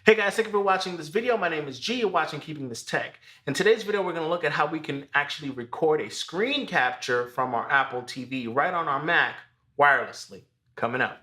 Hey guys, thank you for watching this video. My name is G. You're watching Keeping This Tech. In today's video, we're going to look at how we can actually record a screen capture from our Apple TV right on our Mac wirelessly. Coming up.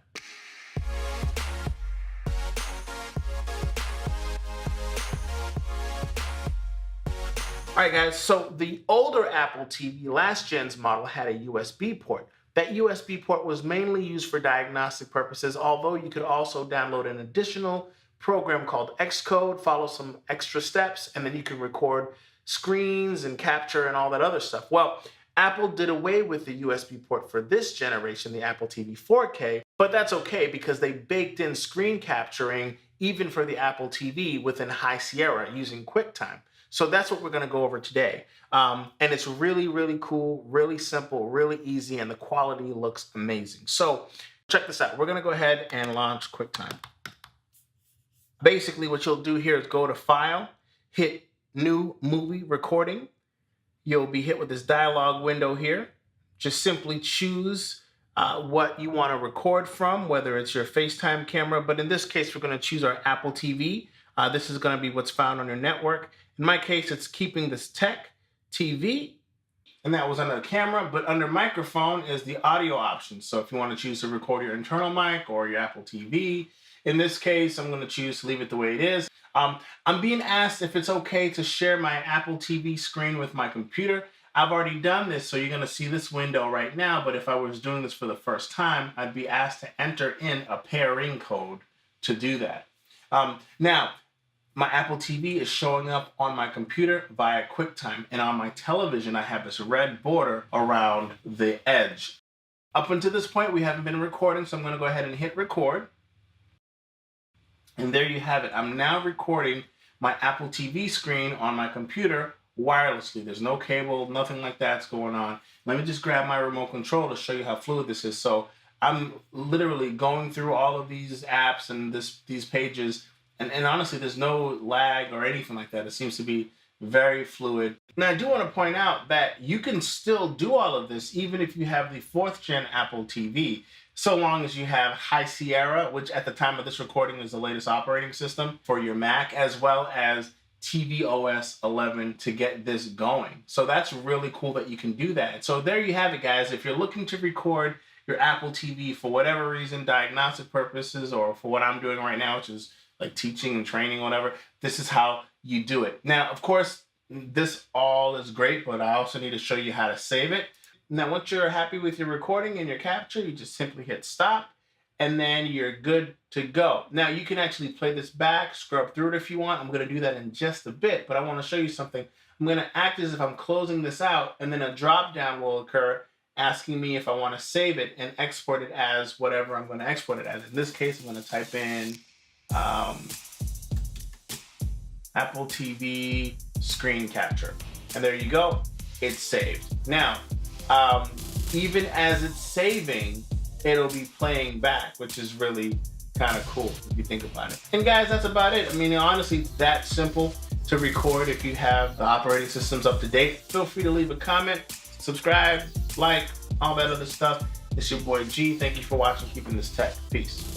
Alright guys, so the older Apple TV, last gen's model, had a USB port. That USB port was mainly used for diagnostic purposes, although you could also download an additional program called Xcode, follow some extra steps, and then you can record screens and capture and all that other stuff. Well, Apple did away with the USB port for this generation, the Apple TV 4K, but that's okay because they baked in screen capturing even for the Apple TV within High Sierra using QuickTime. So that's what we're going to go over today. And it's really, really cool, really simple, really easy, and the quality looks amazing. So check this out. We're going to go ahead and launch QuickTime. Basically, what you'll do here is go to File, hit New Movie Recording. You'll be hit with this dialog window here. Just simply choose what you want to record from, whether it's your FaceTime camera, but in this case, we're going to choose our Apple TV. This is going to be what's found on your network. In my case, it's Keeping This Tech TV, and that was under the camera, but under microphone is the audio option. So if you want to choose to record your internal mic or your Apple TV, in this case, I'm going to choose to leave it the way it is. I'm being asked if it's okay to share my Apple TV screen with my computer. I've already done this, so you're going to see this window right now, but if I was doing this for the first time, I'd be asked to enter in a pairing code to do that. Now, my Apple TV is showing up on my computer via QuickTime, and on my television, I have this red border around the edge. Up until this point, we haven't been recording, so I'm going to go ahead and hit record. And there you have it. I'm now recording my Apple TV screen on my computer wirelessly. There's no cable, nothing like that's going on. Let me just grab my remote control to show you how fluid this is. So I'm literally going through all of these apps and these pages. And honestly, there's no lag or anything like that. It seems to be very fluid. Now, I do want to point out that you can still do all of this even if you have the 4th gen Apple TV, so long as you have High Sierra, which at the time of this recording is the latest operating system for your Mac, as well as TVOS 11 to get this going. So that's really cool that you can do that. So there you have it, guys. If you're looking to record your Apple TV for whatever reason, diagnostic purposes, or for what I'm doing right now, which is like teaching and training, whatever, this is how you do it. Now, of course, this all is great, but I also need to show you how to save it. Now, once you're happy with your recording and your capture, you just simply hit stop, and then you're good to go. Now, you can actually play this back, scrub through it if you want. I'm going to do that in just a bit, but I want to show you something. I'm going to act as if I'm closing this out, and then a drop down will occur asking me if I want to save it and export it as whatever I'm going to export it as. In this case, I'm going to type in Apple TV screen capture. And there you go, it's saved. Now, even as it's saving, it'll be playing back, which is really kind of cool if you think about it. And guys, that's about it. I mean, honestly, that simple to record if you have the operating systems up to date. Feel free to leave a comment, subscribe, like, all that other stuff. It's your boy G. Thank you for watching Keeping This Tech. Peace.